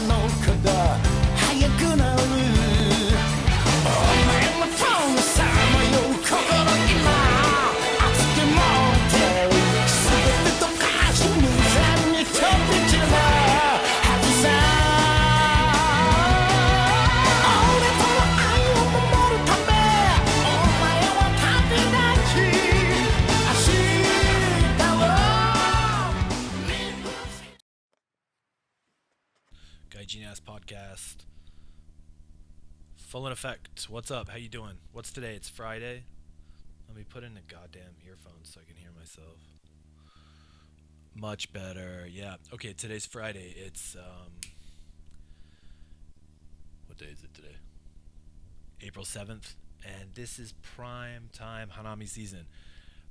のほど速くなるお前のフォンさまよ心今熱く持ってる全てとかし無残に飛び散るはずさ俺との愛を守るためお前は旅立ち明日を見る GJS podcast. Full in effect. What's up? How you doing? What's today? It's Friday. Let me put in the goddamn earphones so I can hear myself. Much better. Yeah. Okay, today's Friday. It's what day is it today? April 7th. And this is prime time Hanami season.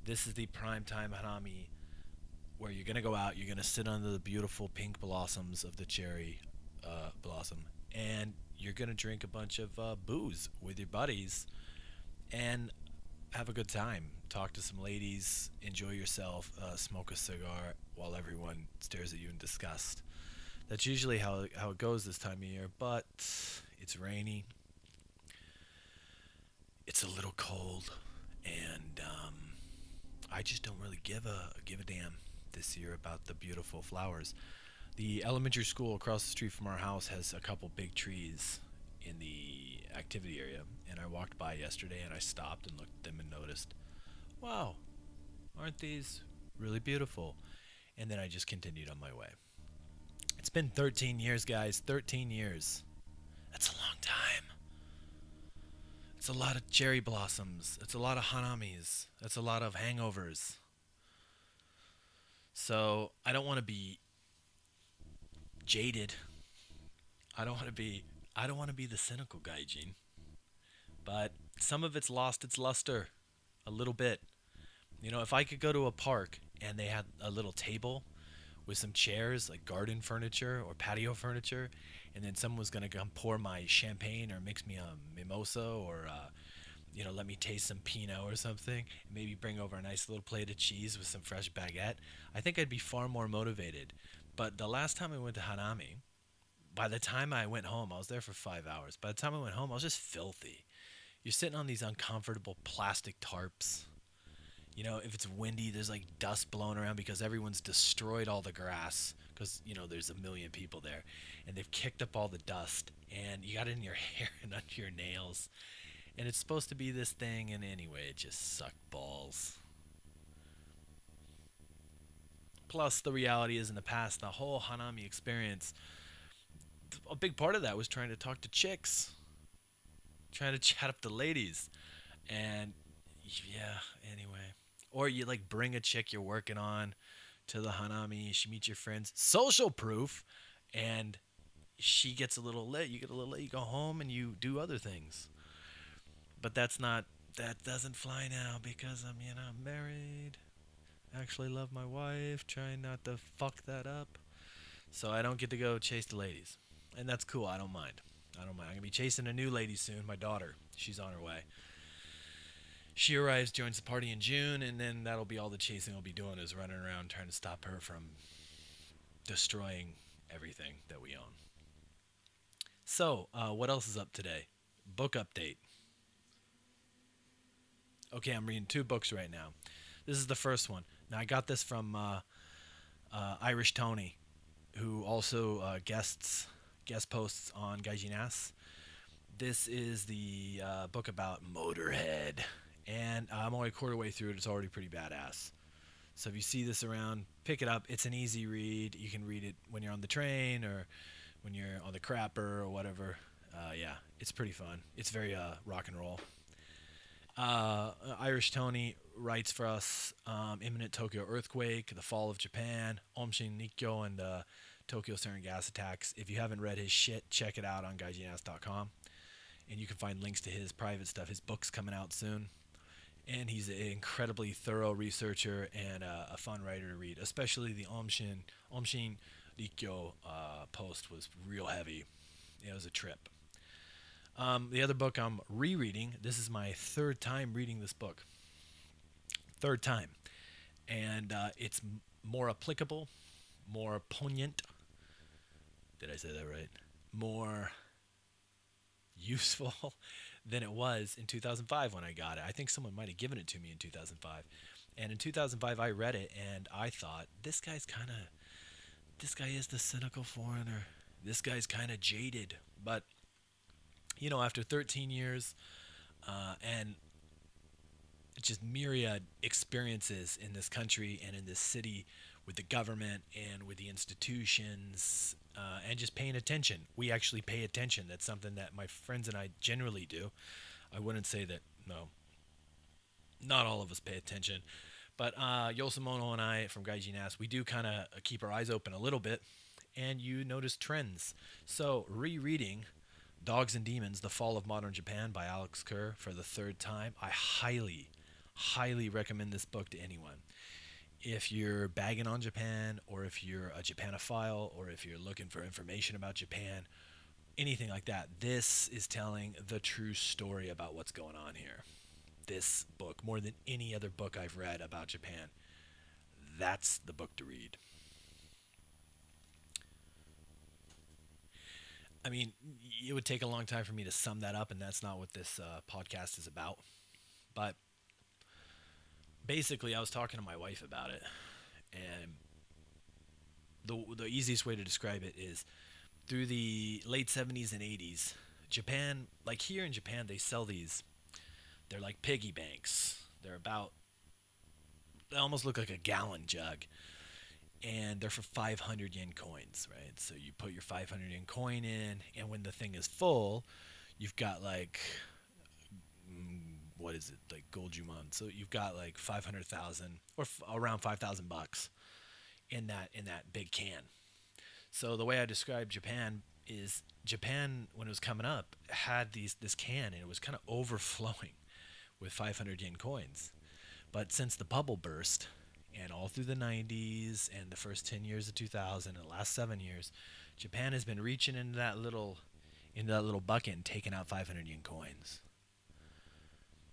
This is the prime time Hanami where you're gonna go out, you're gonna sit under the beautiful pink blossoms of the cherry blossom, and you're gonna drink a bunch of booze with your buddies and have a good time, talk to some ladies, enjoy yourself, smoke a cigar while everyone stares at you in disgust. That's usually how it goes this time of year, but it's rainy, it's a little cold, and I just don't really give a damn this year about the beautiful flowers. The elementary school across the street from our house has a couple big trees in the activity area, and I walked by yesterday and I stopped and looked at them and noticed, wow, aren't these really beautiful? And then I just continued on my way. It's been 13 years, guys. 13 years. That's a long time. It's a lot of cherry blossoms. It's a lot of hanamis. That's a lot of hangovers. So I don't want to be jaded. I don't want to be the cynical gaijin. But some of it's lost its luster a little bit. You know, if I could go to a park and they had a little table with some chairs, like garden furniture or patio furniture, and then someone was going to come pour my champagne or mix me a mimosa or you know, let me taste some Pinot or something, and maybe bring over a nice little plate of cheese with some fresh baguette, I think I'd be far more motivated. But the last time I went to Hanami, by the time I went home, I was there for 5 hours. By the time I went home, I was just filthy. You're sitting on these uncomfortable plastic tarps. You know, if it's windy, there's like dust blowing around because everyone's destroyed all the grass because, you know, there's a million people there. And they've kicked up all the dust, and you got it in your hair and under your nails. And it's supposed to be this thing, and anyway, it just sucked balls. Plus, the reality is in the past, the whole Hanami experience, a big part of that was trying to talk to chicks. Trying to chat up the ladies. And, yeah, anyway. Or you, like, bring a chick you're working on to the Hanami. She meets your friends. Social proof. And she gets a little lit. You get a little lit. You go home and you do other things. But that doesn't fly now because I'm, you know, married. Actually love my wife. Trying not to fuck that up. So I don't get to go chase the ladies. And that's cool. I don't mind. I'm going to be chasing a new lady soon. My daughter. She's on her way. She arrives, joins the party in June, and then that'll be all the chasing we'll be doing is running around trying to stop her from destroying everything that we own. So, what else is up today? Book update. Okay, I'm reading 2 books right now. This is the first one. Now, I got this from Irish Tony, who also guest posts on GJS. This is the book about Motorhead, and I'm only a quarter way through it. It's already pretty badass. So if you see this around, pick it up. It's an easy read. You can read it when you're on the train or when you're on the crapper or whatever. Yeah, it's pretty fun. It's very rock and roll. Irish Tony writes for us imminent Tokyo earthquake, the fall of Japan, Omshin Nikkyo, and Tokyo sarin gas attacks. If you haven't read his shit, check it out on gaijinast.com. And you can find links to his private stuff. His book's coming out soon. And he's an incredibly thorough researcher and a fun writer to read. Especially the Omshin Nikkyo post was real heavy. It was a trip. The other book I'm rereading, this is my 3rd time reading this book. 3rd time. And it's more applicable, more poignant, Did I say that right? More useful than it was in 2005 when I got it. I think someone might have given it to me in 2005. And in 2005 I read it and I thought this guy is the cynical foreigner. This guy's kind of jaded. But after 13 years and just myriad experiences in this country and in this city with the government and with the institutions and just paying attention. We actually pay attention. That's something that my friends and I generally do. I wouldn't say that, no, not all of us pay attention. But Yosamono and I from GJS, we do kind of keep our eyes open a little bit, and you notice trends. So rereading Dogs and Demons, The Fall of Modern Japan by Alex Kerr for the third time, I highly, highly recommend this book to anyone. If you're bagging on Japan, or if you're a Japanophile, or if you're looking for information about Japan, anything like that, this is telling the true story about what's going on here. This book, more than any other book I've read about Japan, that's the book to read. I mean, it would take a long time for me to sum that up, and that's not what this podcast is about. But basically, I was talking to my wife about it, and the easiest way to describe it is through the late 70s and 80s, Japan, like here in Japan, they sell these. They're like piggy banks. They almost look like a gallon jug. And they're for 500 yen coins, right? So you put your 500 yen coin in, and when the thing is full, you've got like, what is it, like Goldjuman? So you've got like 500,000 or around 5,000 bucks in that big can. So the way I describe Japan is Japan, when it was coming up, had this can, and it was kind of overflowing with 500 yen coins. But since the bubble burst, and all through the 90s and the first 10 years of 2000 and the last 7 years, Japan has been reaching into that little bucket and taking out 500 yen coins.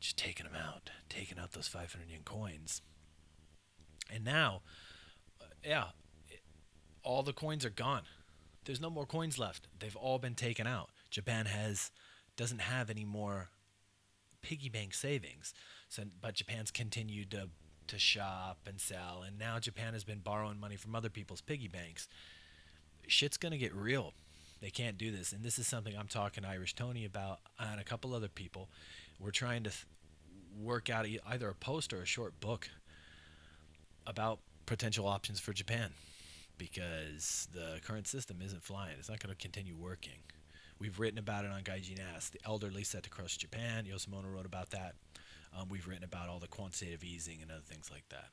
Just taking them out, taking out those 500 yen coins. And now, all the coins are gone. There's no more coins left. They've all been taken out. Japan doesn't have any more piggy bank savings. But Japan's continued to shop and sell, and now Japan has been borrowing money from other people's piggy banks. Shit's gonna get real. They can't do this, and this is something I'm talking to Irish Tony about and a couple other people. We're trying to work out either a post or a short book about potential options for Japan, because the current system isn't flying. It's not going to continue working. We've written about it on Gaijin The Elderly Set to Crush Japan. Yosamono wrote about that. We've written about all the quantitative easing and other things like that.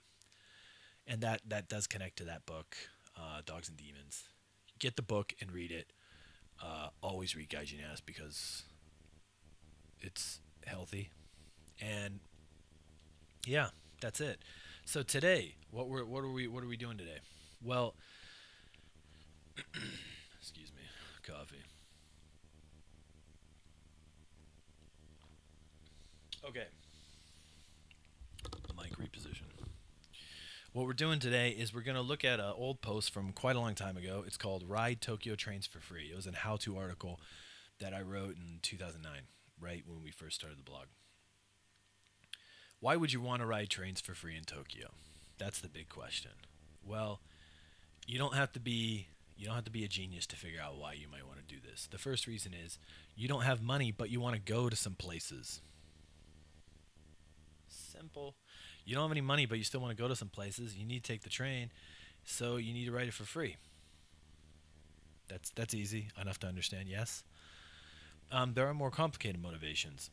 And that does connect to that book, Dogs and Demons. Get the book and read it. Always read Gaijin because it's healthy. And yeah, that's it. So today, what are we doing today? Well, excuse me, coffee. Okay. Mic reposition. What we're doing today is we're going to look at an old post from quite a long time ago. It's called Ride Tokyo Trains for Free. It was a how-to article that I wrote in 2009, right when we first started the blog. Why would you want to ride trains for free in Tokyo? That's the big question. Well, you don't have to be a genius to figure out why you might want to do this. The first reason is you don't have money, but you want to go to some places. Simple. You don't have any money, but you still want to go to some places. You need to take the train, so you need to ride it for free. That's easy enough to understand, yes. There are more complicated motivations.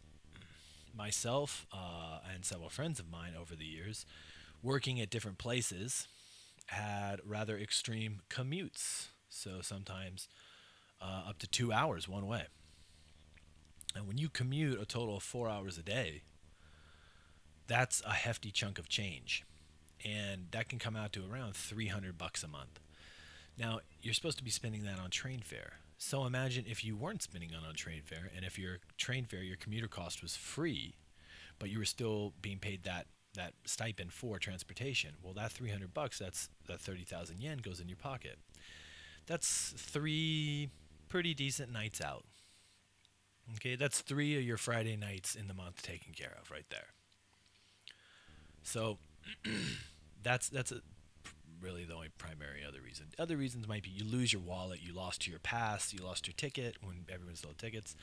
Myself and several friends of mine over the years, working at different places, had rather extreme commutes. So sometimes up to 2 hours one way. And when you commute a total of 4 hours a day, that's a hefty chunk of change. And that can come out to around $300 a month. Now, you're supposed to be spending that on train fare. So imagine if you weren't spending it on train fare, and if your train fare, your commuter cost was free, but you were still being paid that stipend for transportation. Well, that $300, that's that 30,000 yen goes in your pocket. That's 3 pretty decent nights out. Okay, that's 3 of your Friday nights in the month taken care of right there. So that's really the only primary other reason. Other reasons might be you lose your wallet, you lost your pass, you lost your ticket when everyone sold tickets,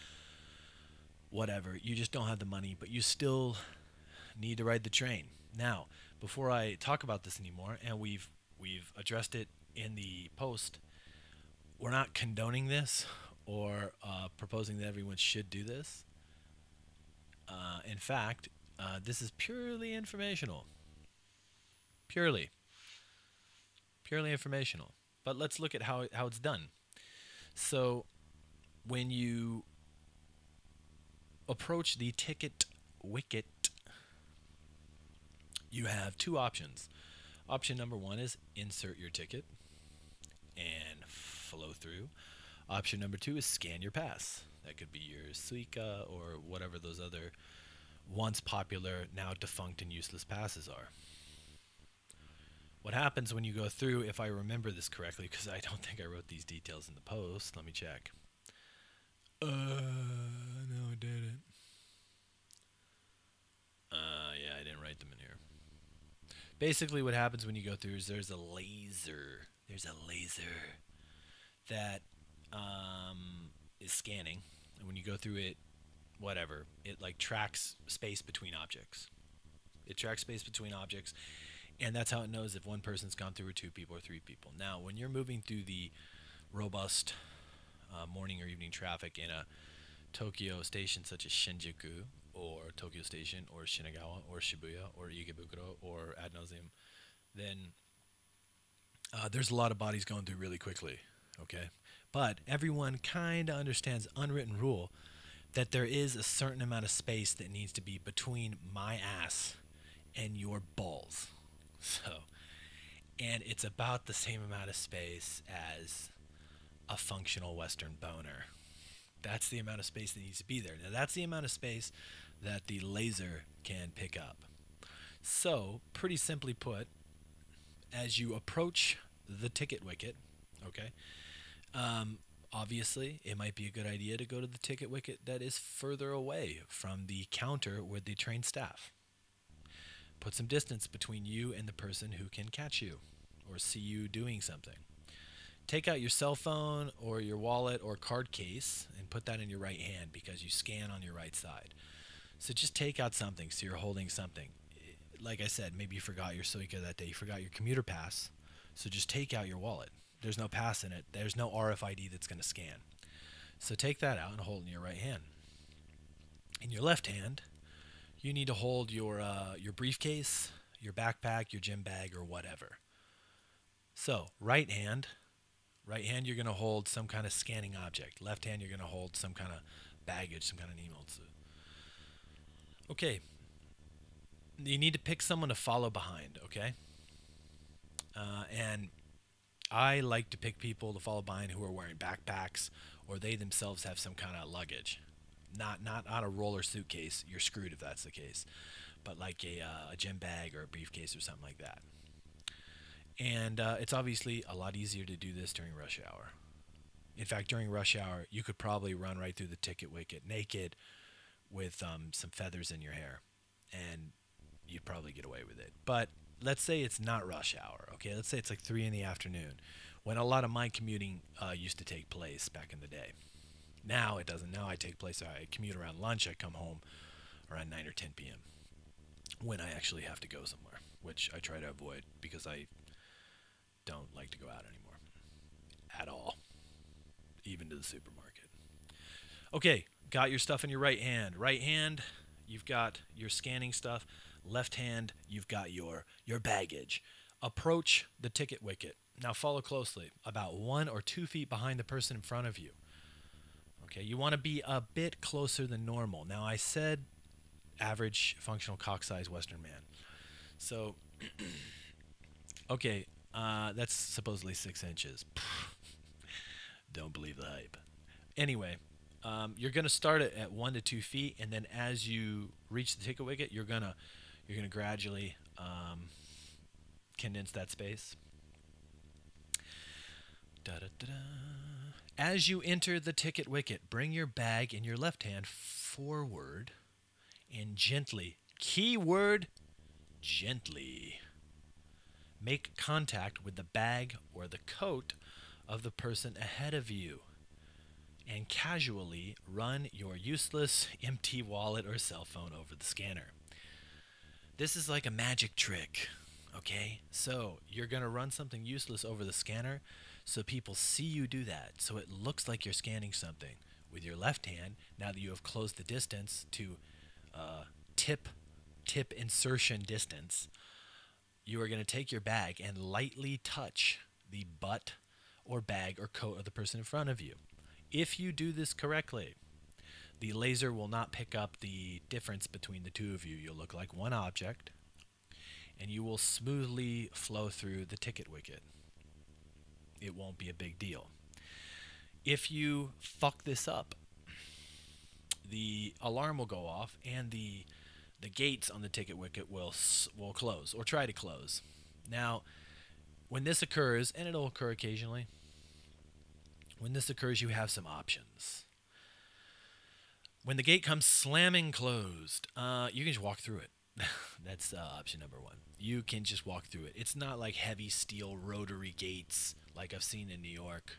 whatever. You just don't have the money, but you still need to ride the train. Now, before I talk about this anymore, and we've addressed it in the post, we're not condoning this or proposing that everyone should do this. In fact, this is purely informational. Purely, purely informational. But let's look at how it's done. So when you approach the ticket wicket, you have two options. Option number one is insert your ticket and flow through. Option number two is scan your pass. That could be your Suica or whatever those other once popular, now defunct and useless passes are. What happens when you go through, if I remember this correctly, because I don't think I wrote these details in the post. Let me check. No, I didn't. Yeah, I didn't write them in here. Basically, what happens when you go through is there's a laser. There's a laser that is scanning, and when you go through it, whatever, it like tracks space between objects. It tracks space between objects, and that's how it knows if one person's gone through or two people or three people. Now, when you're moving through the robust morning or evening traffic in a Tokyo station such as Shinjuku or Tokyo Station or Shinagawa or Shibuya or Ikebukuro or ad nauseum, then there's a lot of bodies going through really quickly, okay? But everyone kind of understands unwritten rule that there is a certain amount of space that needs to be between my ass and your balls. So, and it's about the same amount of space as a functional Western boner. That's the amount of space that needs to be there. Now, that's the amount of space that the laser can pick up. So, pretty simply put, as you approach the ticket wicket, okay, obviously, it might be a good idea to go to the ticket wicket that is further away from the counter with the train staff. Put some distance between you and the person who can catch you or see you doing something. Take out your cell phone or your wallet or card case and put that in your right hand because you scan on your right side. So just take out something so you're holding something. Like I said, maybe you forgot your Suica that day. You forgot your commuter pass. So just take out your wallet. There's no pass in it. There's no RFID that's going to scan. So take that out and hold it in your right hand. In your left hand, you need to hold your briefcase, your backpack, your gym bag, or whatever. So right hand, you're going to hold some kind of scanning object. Left hand, you're going to hold some kind of baggage, some kind of emotes. Okay. You need to pick someone to follow behind, okay? And I like to pick people to follow behind who are wearing backpacks or they themselves have some kind of luggage. Not on a roller suitcase. You're screwed if that's the case. But like a gym bag or a briefcase or something like that. And it's obviously a lot easier to do this during rush hour. In fact, during rush hour, you could probably run right through the ticket wicket naked with some feathers in your hair. And you'd probably get away with it. But let's say it's not rush hour, okay? Let's say it's like 3 in the afternoon, when a lot of my commuting used to take place back in the day. Now it doesn't. Now I commute around lunch. I come home around 9 or 10 p.m. when I actually have to go somewhere, which I try to avoid because I don't like to go out anymore at all, even to the supermarket. Okay, got your stuff in your right hand. Right hand, you've got your scanning stuff. Left hand, you've got your baggage. Approach the ticket wicket. Now follow closely, about 1 or 2 feet behind the person in front of you. Okay, you want to be a bit closer than normal. Now I said average functional cock size Western man. So, okay, that's supposedly 6 inches. Don't believe the hype. Anyway, you're going to start it at 1 to 2 feet, and then as you reach the ticket wicket, you're gonna gradually condense that space. Da-da-da-da. As you enter the ticket wicket, bring your bag in your left hand forward and gently, keyword gently, make contact with the bag or the coat of the person ahead of you and casually run your useless empty wallet or cell phone over the scanner. This is like a magic trick, okay? So you're going to run something useless over the scanner so people see you do that. So it looks like you're scanning something with your left hand now that you have closed the distance to tip insertion distance. You are going to take your bag and lightly touch the butt or bag or coat of the person in front of you. If you do this correctly, the laser will not pick up the difference between the two of you. You'll look like one object, and you will smoothly flow through the ticket wicket. It won't be a big deal. If you fuck this up, the alarm will go off, and the gates on the ticket wicket will close, or try to close. Now, when this occurs, and it'll occur occasionally, when this occurs, you have some options. When the gate comes slamming closed, you can just walk through it. That's option number one. You can just walk through it. It's not like heavy steel rotary gates like I've seen in New York,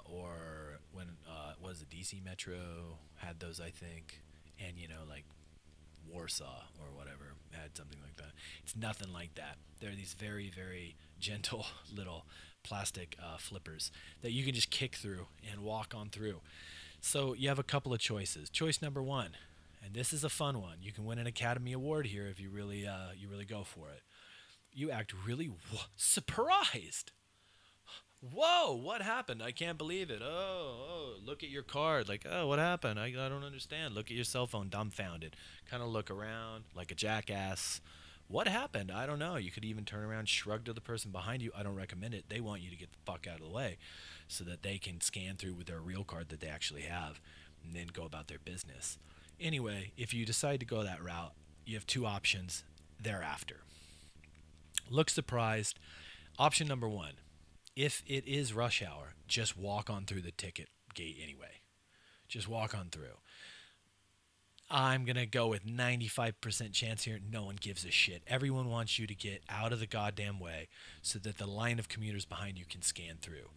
or when was it DC Metro had those, I think, and like Warsaw or whatever had something like that. It's nothing like that. There are these very, very gentle little plastic flippers that you can just kick through and walk on through. So you have a couple of choices. Choice number one, and this is a fun one. You can win an Academy Award here if you really go for it. You act really surprised. Whoa, what happened? I can't believe it. Oh, look at your card. Like, oh, what happened? I don't understand. Look at your cell phone, dumbfounded. Kind of look around like a jackass. What happened? I don't know. You could even turn around, shrug to the person behind you. I don't recommend it. They want you to get the fuck out of the way so that they can scan through with their real card that they actually have and then go about their business. Anyway, if you decide to go that route, you have two options thereafter. Look surprised. Option number one, if it is rush hour, just walk on through the ticket gate anyway. Just walk on through. I'm going to go with 95% chance here. No one gives a shit. Everyone wants you to get out of the goddamn way so that the line of commuters behind you can scan through.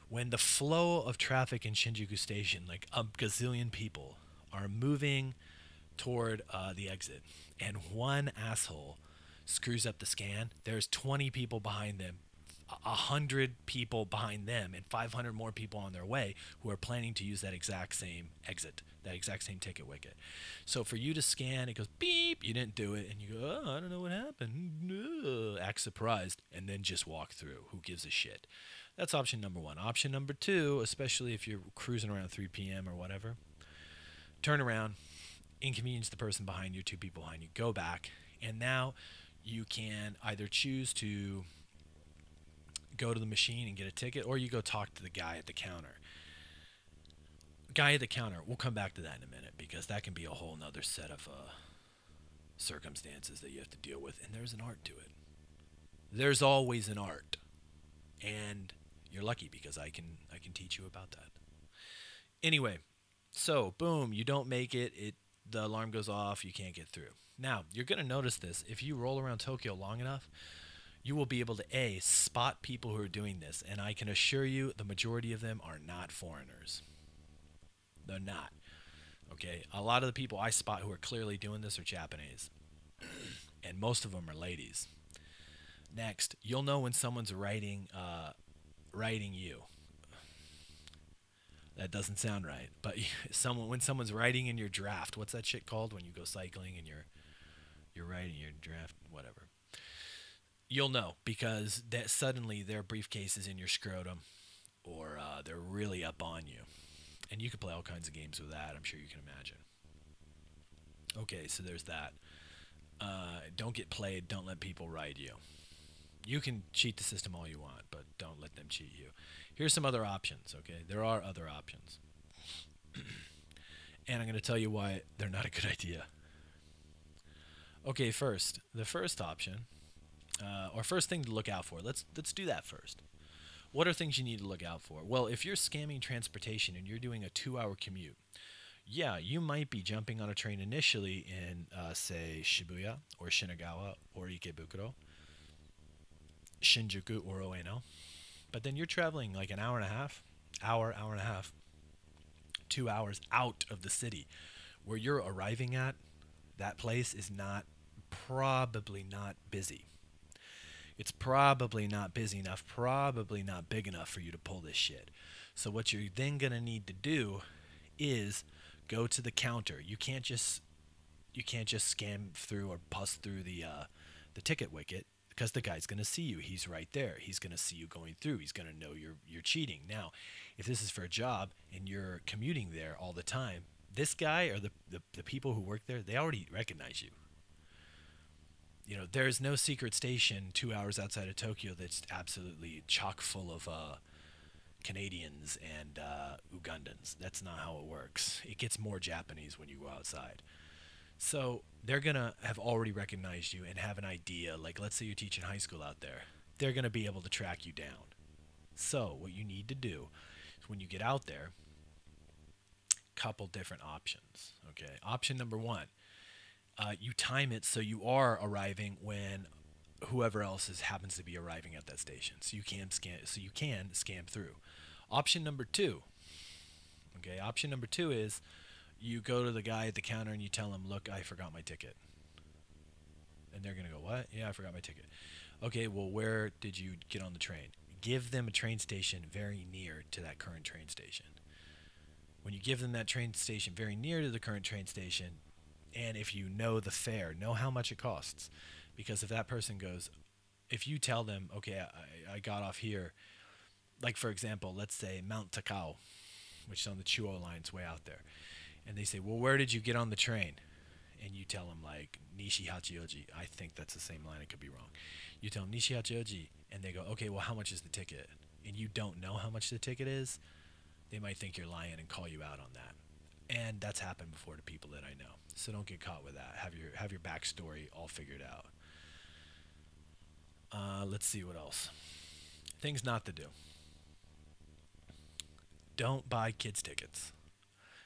When the flow of traffic in Shinjuku Station, like a gazillion people, are moving toward the exit, and one asshole screws up the scan, there's 20 people behind them, 100 people behind them, and 500 more people on their way who are planning to use that exact same exit, that exact same ticket wicket. So for you to scan, it goes beep, you didn't do it, and you go, oh, I don't know what happened, act surprised, and then just walk through. Who gives a shit? That's option number one. Option number two, especially if you're cruising around 3 p.m. or whatever, turn around, inconvenience the person behind you, 2 people behind you, go back, and now you can either choose to go to the machine and get a ticket, or you go talk to the guy at the counter. Guy at the counter, we'll come back to that in a minute, because that can be a whole nother set of circumstances that you have to deal with, and there's an art to it. There's always an art, and you're lucky because I can teach you about that. Anyway, so boom, you don't make it, the alarm goes off, you can't get through. Now, you're going to notice this. If you roll around Tokyo long enough, you will be able to spot people who are doing this, and I can assure you the majority of them are not foreigners. They're not. Okay, a lot of the people I spot who are clearly doing this are Japanese, and most of them are ladies. Next, you'll know when someone's writing you. That doesn't sound right, but when someone's writing in your draft, what's that shit called when you go cycling and you're writing your draft, whatever. You'll know, because that suddenly their briefcase is in your scrotum, or they're really up on you. And you can play all kinds of games with that, I'm sure you can imagine. Okay, so there's that. Don't get played, don't let people ride you. You can cheat the system all you want, but don't let them cheat you. Here's some other options, okay? There are other options. And I'm going to tell you why they're not a good idea. Okay, the first option, or first thing to look out for. Let's do that first. What are things you need to look out for? Well, if you're scamming transportation and you're doing a 2 hour commute, yeah, you might be jumping on a train initially in, say, Shibuya or Shinagawa or Ikebukuro, Shinjuku or Ueno, but then you're traveling like an hour and a half, hour and a half, 2 hours out of the city where you're arriving at. That place is not, probably not busy. It's probably not busy enough, probably not big enough for you to pull this shit. So what you're then gonna need to do is go to the counter. You can't just scam through or bust through the ticket wicket because the guy's gonna see you. He's right there. He's gonna see you going through. He's gonna know you're cheating. Now, if this is for a job and you're commuting there all the time, this guy or the people who work there, they already recognize you. There's no secret station 2 hours outside of Tokyo that's absolutely chock full of Canadians and Ugandans. That's not how it works. It gets more Japanese when you go outside. So they're going to have already recognized you and have an idea. Like, let's say you're teaching high school out there. They're going to be able to track you down. So what you need to do is when you get out there, couple different options. Okay. Option number one, you time it so you are arriving when whoever else happens to be arriving at that station, so you can scam through. Option number two. Okay, option number two is you go to the guy at the counter and you tell him, "Look, I forgot my ticket," and they're gonna go, "What? Yeah, I forgot my ticket." Okay, well, where did you get on the train? Give them a train station very near to that current train station. When you give them that train station very near to the current train station, and if you know the fare, know how much it costs. Because if that person goes, if you tell them, okay, I got off here, like for example, let's say Mount Takao, which is on the Chuo line, it's way out there. And they say, well, where did you get on the train? And you tell them like Nishi Hachioji. I think that's the same line. I could be wrong. You tell them Nishi Hachioji, and they go, okay, well, how much is the ticket? And you don't know how much the ticket is. They might think you're lying and call you out on that. And that's happened before to people that I know. So don't get caught with that. Have your backstory all figured out. Let's see what else. Things not to do. Don't buy kids tickets.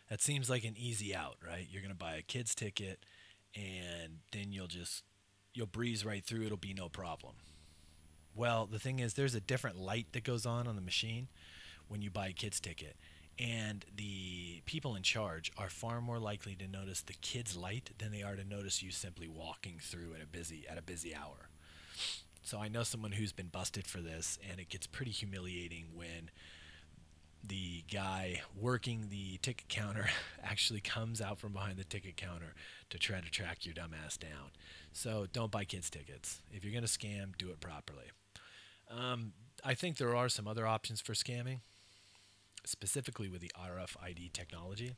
That seems like an easy out, right? You're gonna buy a kids ticket, and then you'll breeze right through. It'll be no problem. Well, the thing is, there's a different light that goes on the machine when you buy a kids ticket, and the people in charge are far more likely to notice the kids light than they are to notice you simply walking through at a busy hour. So I know someone who's been busted for this, and it gets pretty humiliating when the guy working the ticket counter actually comes out from behind the ticket counter to try to track your dumb ass down. So don't buy kids tickets. If you're going to scam, do it properly. I think there are some other options for scamming, specifically with the RFID technology,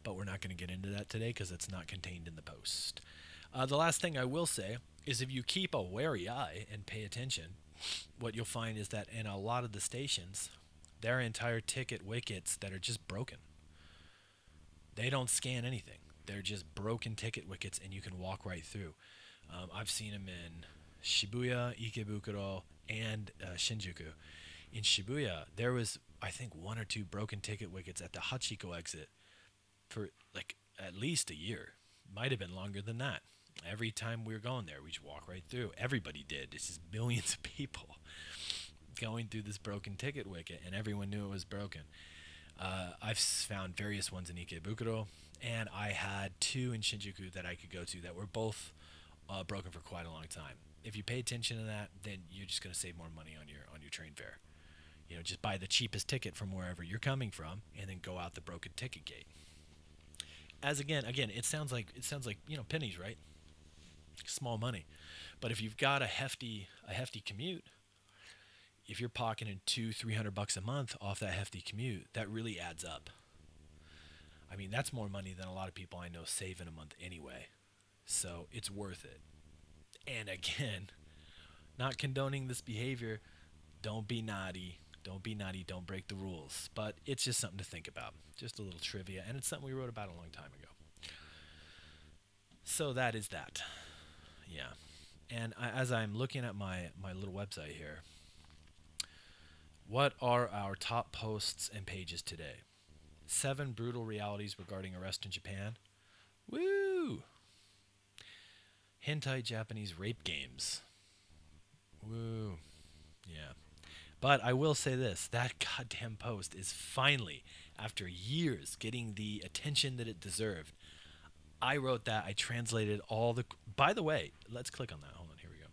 but we're not going to get into that today because it's not contained in the post. The last thing I will say is if you keep a wary eye and pay attention, what you'll find is that in a lot of the stations, there are entire ticket wickets that are just broken. They don't scan anything. They're just broken ticket wickets, and you can walk right through. I've seen them in Shibuya, Ikebukuro, and Shinjuku. In Shibuya, there was, I think, one or two broken ticket wickets at the Hachiko exit for like at least a year. Might have been longer than that. Every time we were going there, we just walk right through. Everybody did. It's just millions of people going through this broken ticket wicket, and everyone knew it was broken. I've found various ones in Ikebukuro, and I had two in Shinjuku that I could go to that were both broken for quite a long time. If you pay attention to that, then you're just going to save more money on your train fare. Just buy the cheapest ticket from wherever you're coming from, and then go out the broken ticket gate. As again, it sounds like pennies, right? Small money, but if you've got a hefty commute, if you're pocketing $200-300 a month off that hefty commute, that really adds up. I mean, that's more money than a lot of people I know save in a month anyway. So it's worth it. And again, not condoning this behavior. Don't be naughty. Don't be naughty. Don't break the rules. But it's just something to think about. Just a little trivia. And it's something we wrote about a long time ago. So that is that. Yeah. And as I'm looking at my little website here, What are our top posts and pages today? 7 brutal realities regarding arrest in Japan. Woo! Hentai Japanese rape games. Woo. Yeah. But I will say this, that goddamn post is finally, after years, getting the attention that it deserved. I wrote that. I translated all the. By the way, let's click on that. Hold on. Here we go.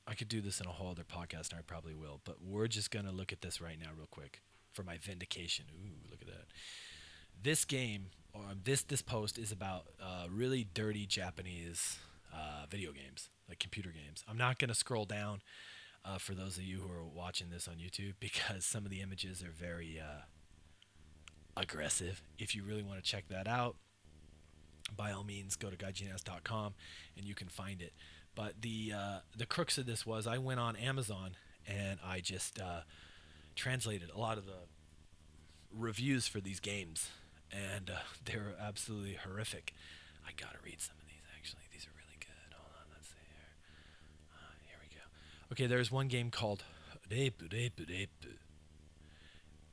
I could do this in a whole other podcast, and I probably will. But we're just gonna look at this right now, real quick, for my vindication. Ooh, look at that. This game, or this post, is about really dirty Japanese video games, like computer games. I'm not gonna scroll down for those of you who are watching this on YouTube because some of the images are very aggressive. If you really want to check that out, by all means, go to GJS.com and you can find it. But the crux of this was I went on Amazon and I just translated a lot of the reviews for these games, and they were absolutely horrific. I gotta read some of these actually. These are really good. Hold on, let's see here. Here we go. Okay, there's one game called Rape.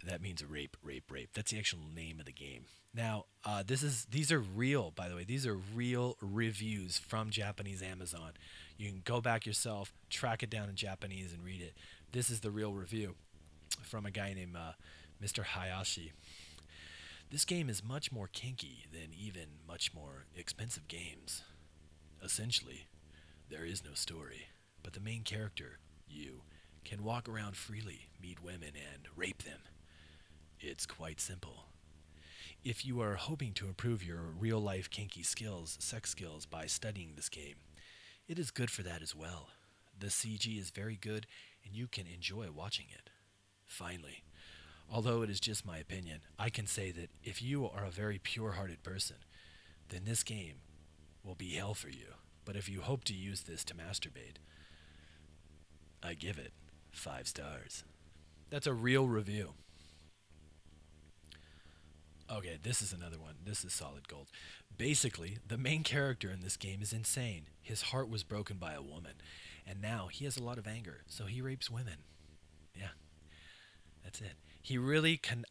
That means rape, rape, rape. That's the actual name of the game. Now, these are real, by the way. These are real reviews from Japanese Amazon. You can go back yourself, track it down in Japanese, and read it. This is the real review from a guy named Mr. Hayashi. This game is much more kinky than even much more expensive games. Essentially, there is no story, but the main character, you, can walk around freely, meet women, and rape them. It's quite simple. If you are hoping to improve your real-life kinky skills, sex skills, by studying this game, it is good for that as well. The CG is very good, and you can enjoy watching it. Finally, although it is just my opinion, I can say that if you are a very pure-hearted person, then this game will be hell for you. But if you hope to use this to masturbate, I give it 5 stars. That's a real review. Okay, this is another one. This is solid gold. Basically, the main character in this game is insane. His heart was broken by a woman, and now he has a lot of anger, so he rapes women. Yeah, that's it.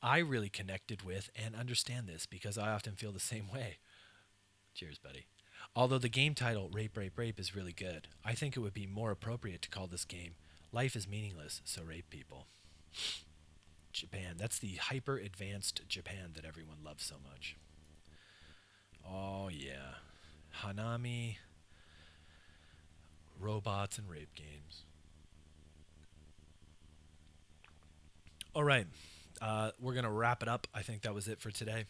I really connected with and understand this because I often feel the same way. Cheers, buddy. Although the game title, Rape, Rape, Rape, is really good, I think it would be more appropriate to call this game Life is Meaningless, So Rape People. Japan. That's the hyper advanced Japan that everyone loves so much. Oh yeah. Hanami, robots, and rape games. Alright. We're going to wrap it up. I think that was it for today.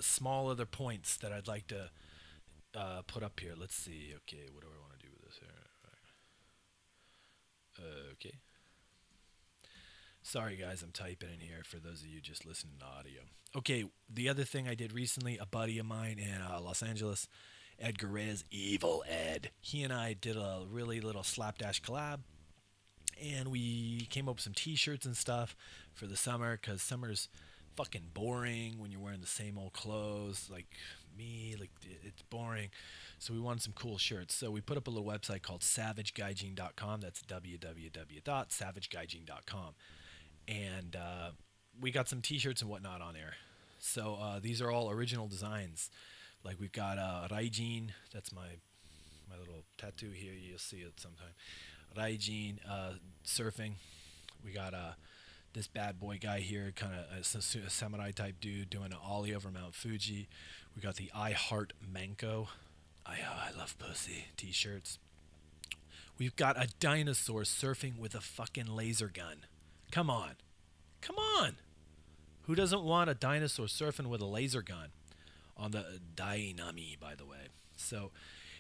Small other points that I'd like to put up here. Let's see. Okay, what do I want to do with this here? Okay. Sorry, guys, I'm typing in here for those of you just listening to audio. Okay, the other thing I did recently, a buddy of mine in Los Angeles, Edgar Reyes, Evil Ed, he and I did a really little slapdash collab, and we came up with some t-shirts and stuff for the summer, because summer's fucking boring when you're wearing the same old clothes, like me, like it's boring. So we wanted some cool shirts. So we put up a little website called savagegaijin.com. That's www.savagegaijin.com. And we got some t-shirts and whatnot on there. So these are all original designs. Like we've got Raijin, that's my little tattoo here, you'll see it sometime. Raijin surfing. We got this bad boy guy here, kind of a samurai type dude doing an ollie over Mount Fuji. We got the I Heart Manko, I love pussy t-shirts. We've got a dinosaur surfing with a fucking laser gun. Come on. Come on. Who doesn't want a dinosaur surfing with a laser gun? On the Dynami, by the way. So,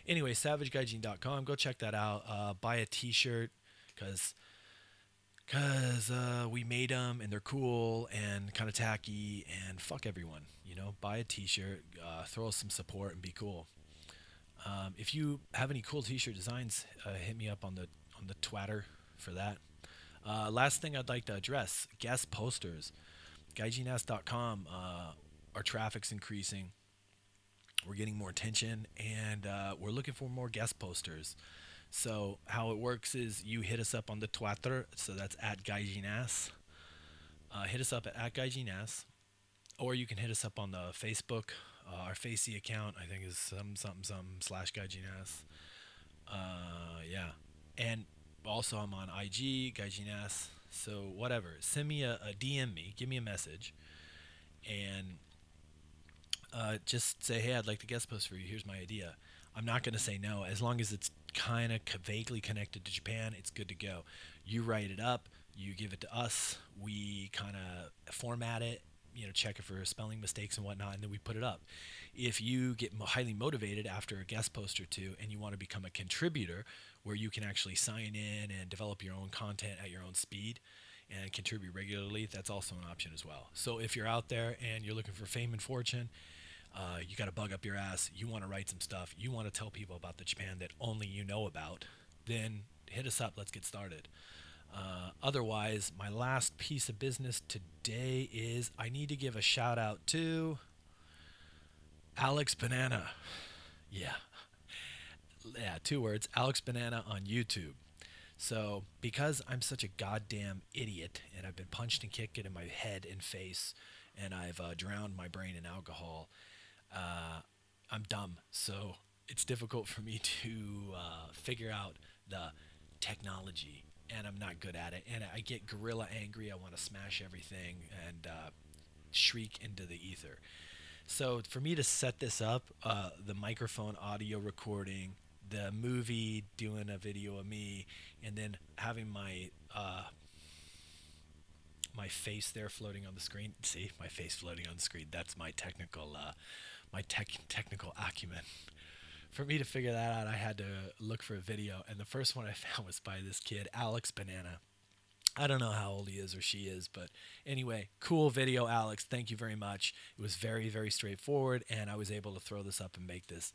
anyway, savagegaijin.com. Go check that out. Buy a t-shirt because we made them and they're cool and kind of tacky and fuck everyone. You know, buy a t-shirt, throw us some support and be cool. If you have any cool t-shirt designs, hit me up on the Twitter for that. Last thing I'd like to address, guest posters. Gaijinass.com, our traffic's increasing. We're getting more attention, and we're looking for more guest posters. So how it works is you hit us up on the Twitter, so that's at GJS. Hit us up at GJS, or you can hit us up on the Facebook. Our Facey account, I think, is something slash GJS. Yeah, and also I'm on IG GJS. So whatever, send me a DM me, give me a message, and just say, hey, I'd like to guest post for you. Here's my idea. I'm not going to say no as long as it's kind of vaguely connected to Japan. It's good to go. You write it up, you give it to us, we kind of format it, check it for spelling mistakes and whatnot, and then we put it up. If you get highly motivated after a guest post or two and you want to become a contributor where you can actually sign in and develop your own content at your own speed and contribute regularly, that's also an option as well. So if you're out there and you're looking for fame and fortune, you got to bug up your ass, you want to write some stuff, you want to tell people about the Japan that only you know about, then hit us up. Let's get started. Otherwise, my last piece of business today is I need to give a shout out to Alex Banana. Yeah. Yeah, 2 words, Alex Banana on YouTube. So, because I'm such a goddamn idiot and I've been punched and kicked in my head and face and I've drowned my brain in alcohol, I'm dumb. So, it's difficult for me to figure out the technology, and I'm not good at it. And I get gorilla angry. I want to smash everything and shriek into the ether. So for me to set this up, the microphone audio recording, the movie doing a video of me, and then having my face there floating on the screen. See, my face floating on the screen. That's my technical acumen. For me to figure that out, I had to look for a video, and the first one I found was by this kid, Alex Banana. I don't know how old he is or she is, but anyway, cool video, Alex. Thank you very much. It was very, very straightforward, and I was able to throw this up and make this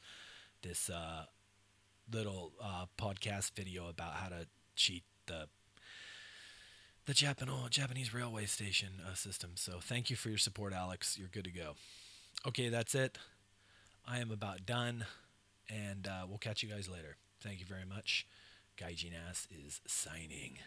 little podcast video about how to cheat the Japanese railway station system. So thank you for your support, Alex. You're good to go. Okay, that's it. I am about done, and we'll catch you guys later. Thank you very much. Gaijin Ass is signing.